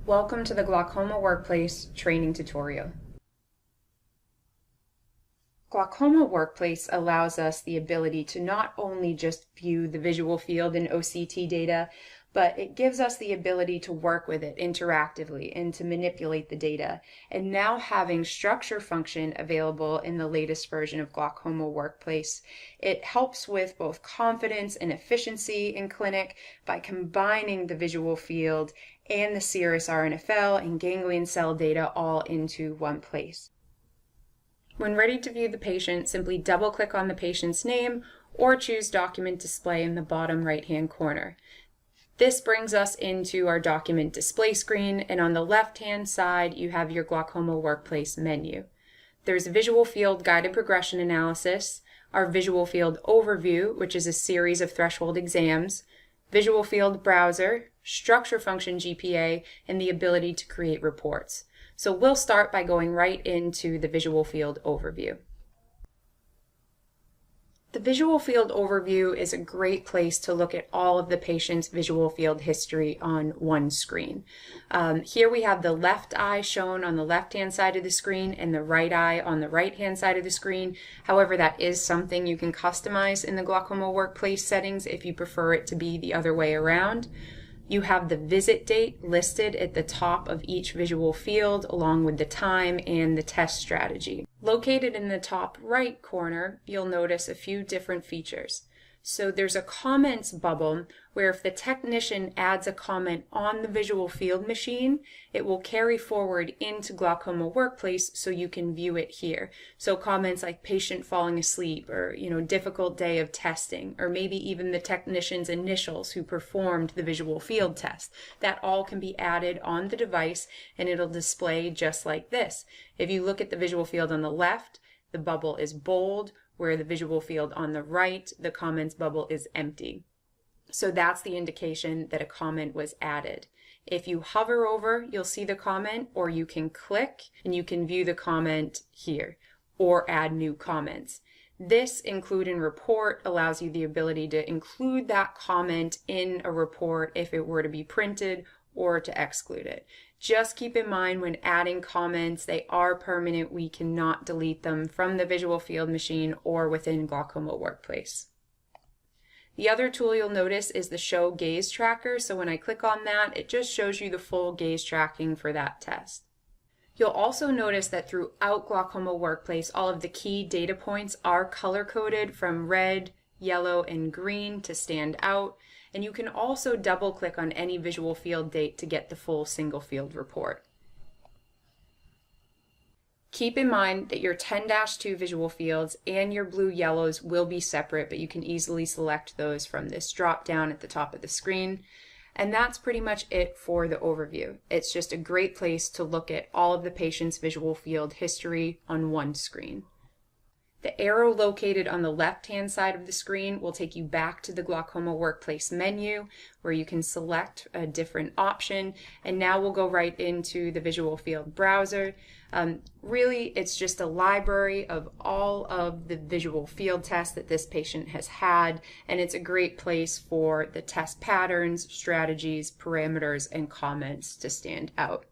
Welcome to the Glaucoma Workplace training tutorial. Glaucoma Workplace allows us the ability to not only just view the visual field in OCT data, but it gives us the ability to work with it interactively and to manipulate the data. And now having structure function available in the latest version of Glaucoma Workplace, it helps with both confidence and efficiency in clinic by combining the visual field and the serous RNFL and ganglion cell data all into one place. When ready to view the patient, simply double-click on the patient's name or choose Document Display in the bottom right-hand corner. This brings us into our document display screen, and on the left-hand side you have your Glaucoma Workplace menu. There's Visual Field Guided Progression Analysis, our Visual Field Overview, which is a series of threshold exams, Visual Field Browser, Structure Function GPA, and the ability to create reports. So we'll start by going right into the Visual Field Overview. The Visual Field Overview is a great place to look at all of the patient's visual field history on one screen. Here we have the left eye shown on the left-hand side of the screen and the right eye on the right-hand side of the screen. However, that is something you can customize in the Glaucoma Workplace settings if you prefer it to be the other way around. You have the visit date listed at the top of each visual field along with the time and the test strategy. Located in the top right corner, you'll notice a few different features. So there's a comments bubble where if the technician adds a comment on the visual field machine, it will carry forward into Glaucoma Workplace so you can view it here. So comments like patient falling asleep or difficult day of testing, or maybe even the technician's initials who performed the visual field test. That all can be added on the device and it'll display just like this. If you look at the visual field on the left, the bubble is bold, where the visual field on the right, the comments bubble is empty. So that's the indication that a comment was added. If you hover over, you'll see the comment, or you can click and you can view the comment here or add new comments. This Include in Report allows you the ability to include that comment in a report if it were to be printed or to exclude it. Just keep in mind when adding comments, they are permanent. We cannot delete them from the visual field machine or within Glaucoma Workplace. The other tool you'll notice is the Show Gaze Tracker. So when I click on that, it just shows you the full gaze tracking for that test. You'll also notice that throughout Glaucoma Workplace, all of the key data points are color-coded from red, yellow, and green to stand out. And you can also double-click on any visual field date to get the full single field report. Keep in mind that your 10-2 visual fields and your blue-yellows will be separate, but you can easily select those from this drop-down at the top of the screen. And that's pretty much it for the overview. It's just a great place to look at all of the patient's visual field history on one screen. The arrow located on the left-hand side of the screen will take you back to the Glaucoma Workplace menu where you can select a different option, and now we'll go right into the Visual Field Browser. Really, it's just a library of all of the visual field tests that this patient has had, and it's a great place for the test patterns, strategies, parameters, and comments to stand out.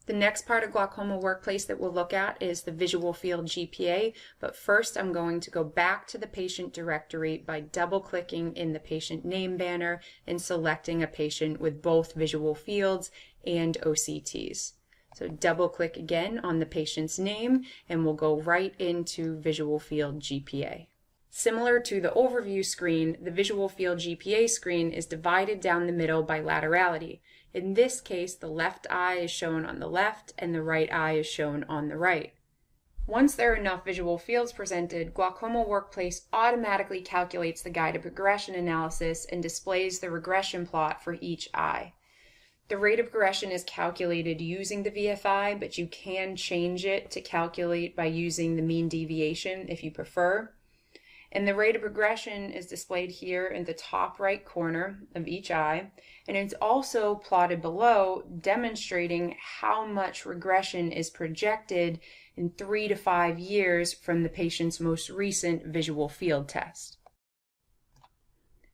The next part of Glaucoma Workplace that we'll look at is the Visual Field GPA, but first I'm going to go back to the patient directory by double-clicking in the patient name banner and selecting a patient with both visual fields and OCTs. So double-click again on the patient's name and we'll go right into Visual Field GPA. Similar to the overview screen, the Visual Field GPA screen is divided down the middle by laterality. In this case, the left eye is shown on the left and the right eye is shown on the right. Once there are enough visual fields presented, Glaucoma Workplace automatically calculates the guided progression analysis and displays the regression plot for each eye. The rate of progression is calculated using the VFI, but you can change it to calculate by using the mean deviation if you prefer. And the rate of progression is displayed here in the top right corner of each eye, and it's also plotted below, demonstrating how much regression is projected in 3 to 5 years from the patient's most recent visual field test.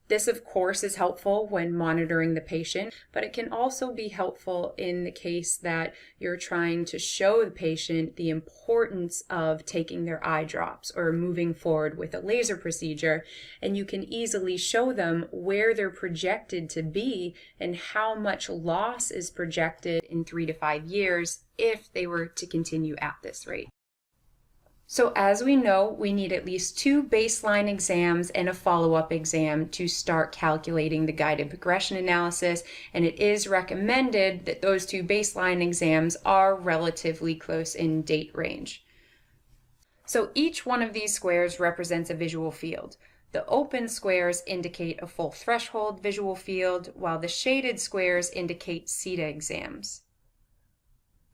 This, of course, is helpful when monitoring the patient, but it can also be helpful in the case that you're trying to show the patient the importance of taking their eye drops or moving forward with a laser procedure, and you can easily show them where they're projected to be and how much loss is projected in 3 to 5 years if they were to continue at this rate. So as we know, we need at least 2 baseline exams and a follow-up exam to start calculating the guided progression analysis, and it is recommended that those 2 baseline exams are relatively close in date range. So each one of these squares represents a visual field. The open squares indicate a full threshold visual field, while the shaded squares indicate CETA exams.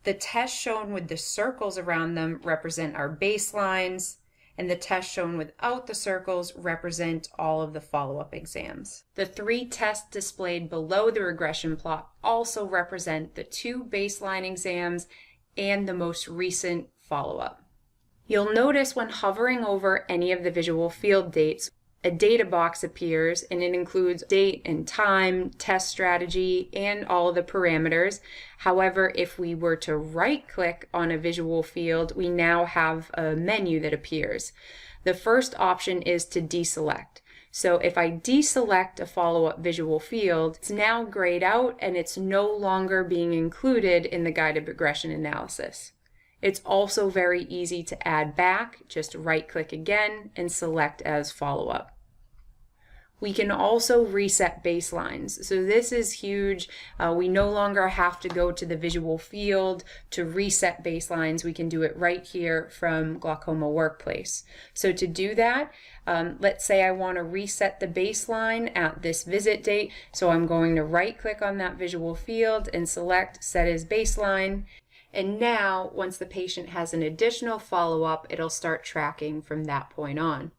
The tests shown with the circles around them represent our baselines, and the tests shown without the circles represent all of the follow-up exams. The 3 tests displayed below the regression plot also represent the 2 baseline exams and the most recent follow-up. You'll notice when hovering over any of the visual field dates, a data box appears, and it includes date and time, test strategy, and all of the parameters. However, if we were to right-click on a visual field, we now have a menu that appears. The first option is to deselect. So if I deselect a follow-up visual field, it's now grayed out and it's no longer being included in the guided progression analysis. It's also very easy to add back. Just right-click again and select as follow-up. We can also reset baselines. So this is huge. We no longer have to go to the visual field to reset baselines. We can do it right here from Glaucoma Workplace. So to do that, let's say I want to reset the baseline at this visit date. So I'm going to right-click on that visual field and select Set as Baseline. And now, once the patient has an additional follow-up, it'll start tracking from that point on.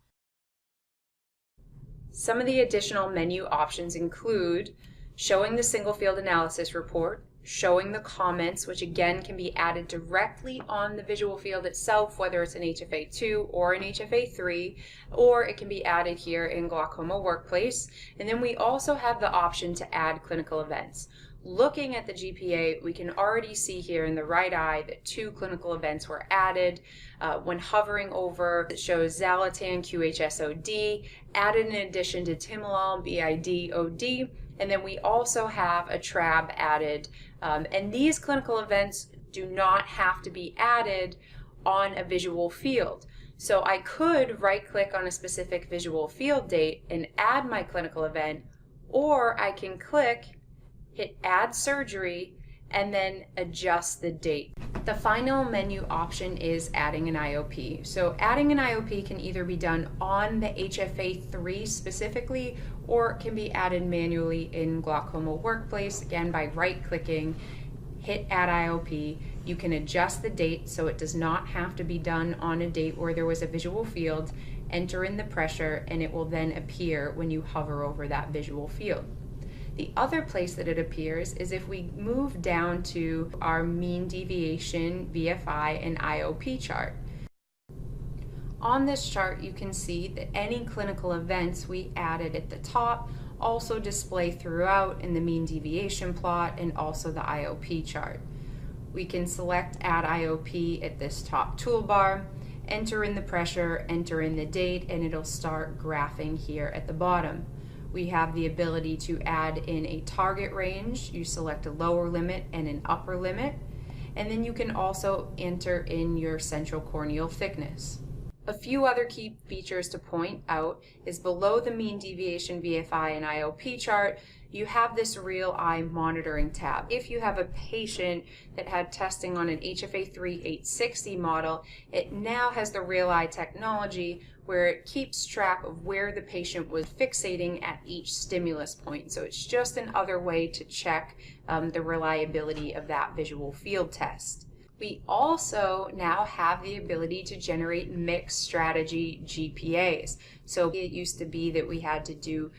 Some of the additional menu options include showing the single field analysis report, showing the comments, which again can be added directly on the visual field itself, whether it's an HFA2 or an HFA3, or it can be added here in Glaucoma Workplace. And then we also have the option to add clinical events. Looking at the GPA, we can already see here in the right eye that 2 clinical events were added. When hovering over, it shows Xalatan QHSOD, added in addition to Timolol BID-OD, and then we also have a TRAB added. And these clinical events do not have to be added on a visual field. So I could right-click on a specific visual field date and add my clinical event, or I can click, hit Add Surgery, and then adjust the date. The final menu option is adding an IOP. So adding an IOP can either be done on the HFA3 specifically, or it can be added manually in Glaucoma Workplace, again by right-clicking, hit Add IOP. You can adjust the date so it does not have to be done on a date where there was a visual field, enter in the pressure, and it will then appear when you hover over that visual field. The other place that it appears is if we move down to our mean deviation, VFI, and IOP chart. On this chart, you can see that any clinical events we added at the top also display throughout in the mean deviation plot and also the IOP chart. We can select Add IOP at this top toolbar, enter in the pressure, enter in the date, and it'll start graphing here at the bottom. We have the ability to add in a target range. You select a lower limit and an upper limit. And then you can also enter in your central corneal thickness. A few other key features to point out is below the mean deviation VFI and IOP chart, you have this real eye monitoring tab. If you have a patient that had testing on an HFA3 860 model, it now has the real eye technology where it keeps track of where the patient was fixating at each stimulus point. So it's just another way to check the reliability of that visual field test. We also now have the ability to generate mixed strategy GPAs. So it used to be that we had to do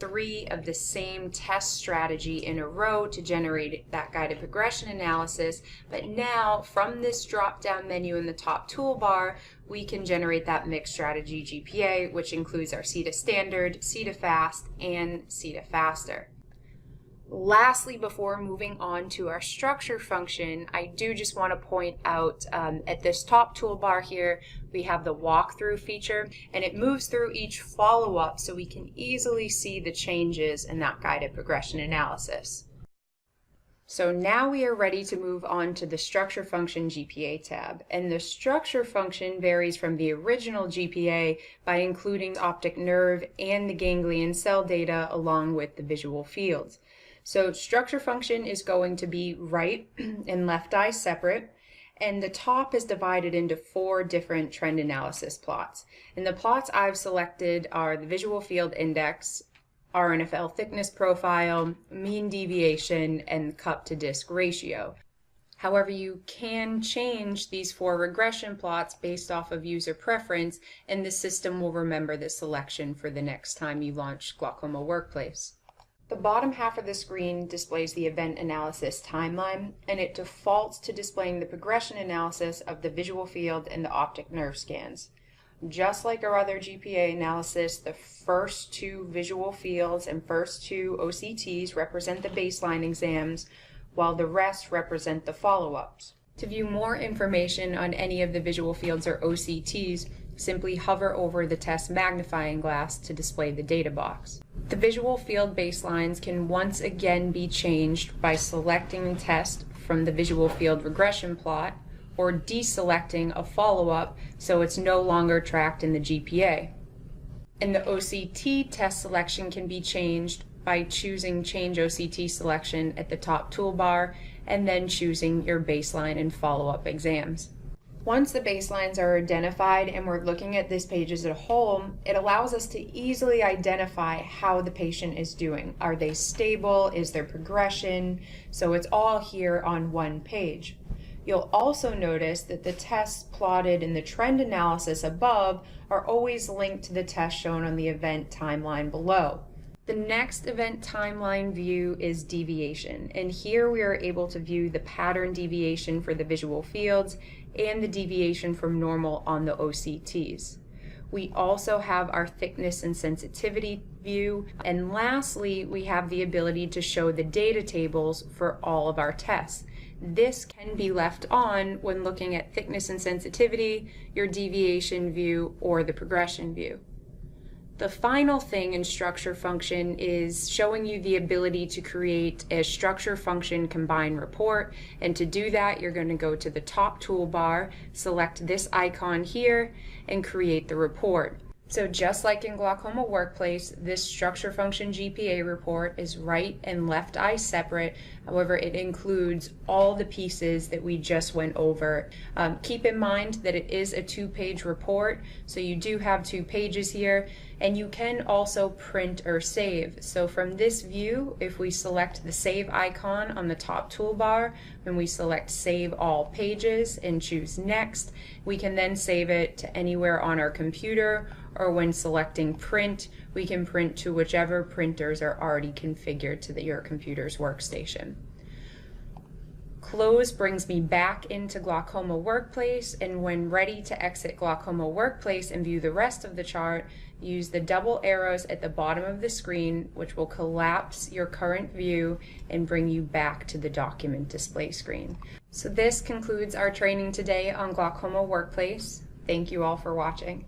3 of the same test strategy in a row to generate that guided progression analysis, but now from this drop-down menu in the top toolbar, we can generate that mixed strategy GPA, which includes our CETA standard, CETA fast, and CETA faster. Lastly, before moving on to our structure function, I do just want to point out at this top toolbar here, we have the walkthrough feature, and it moves through each follow-up so we can easily see the changes in that guided progression analysis. So now we are ready to move on to the structure function GPA tab, and the structure function varies from the original GPA by including the optic nerve and the ganglion cell data along with the visual fields. So structure function is going to be right and left eye separate, and the top is divided into 4 different trend analysis plots. And the plots I've selected are the visual field index, RNFL thickness profile, mean deviation, and cup to disc ratio. However, you can change these 4 regression plots based off of user preference, and the system will remember the selection for the next time you launch Glaucoma Workplace. The bottom half of the screen displays the event analysis timeline, and it defaults to displaying the progression analysis of the visual field and the optic nerve scans. Just like our other GPA analysis, the first 2 visual fields and first 2 OCTs represent the baseline exams, while the rest represent the follow-ups. To view more information on any of the visual fields or OCTs, simply hover over the test magnifying glass to display the data box. The visual field baselines can once again be changed by selecting test from the visual field regression plot or deselecting a follow-up so it's no longer tracked in the GPA. And the OCT test selection can be changed by choosing Change OCT Selection at the top toolbar and then choosing your baseline and follow-up exams. Once the baselines are identified and we're looking at this page as a whole, it allows us to easily identify how the patient is doing. Are they stable? Is there progression? So it's all here on one page. You'll also notice that the tests plotted in the trend analysis above are always linked to the test shown on the event timeline below. The next event timeline view is deviation, and here we are able to view the pattern deviation for the visual fields and the deviation from normal on the OCTs. We also have our thickness and sensitivity view, and lastly, we have the ability to show the data tables for all of our tests. This can be left on when looking at thickness and sensitivity, your deviation view, or the progression view. The final thing in structure function is showing you the ability to create a structure function combine report, and to do that you're going to go to the top toolbar, select this icon here, and create the report. So just like in Glaucoma Workplace, this structure function GPA report is right and left eye separate. However, it includes all the pieces that we just went over. Keep in mind that it is a 2-page report, so you do have 2 pages here, and you can also print or save. So from this view, if we select the save icon on the top toolbar, and we select save all pages and choose next, we can then save it to anywhere on our computer, or when selecting print, we can print to whichever printers are already configured to your computer's workstation. Close brings me back into Glaucoma Workplace, and when ready to exit Glaucoma Workplace and view the rest of the chart, use the double arrows at the bottom of the screen, which will collapse your current view and bring you back to the document display screen. So this concludes our training today on Glaucoma Workplace. Thank you all for watching.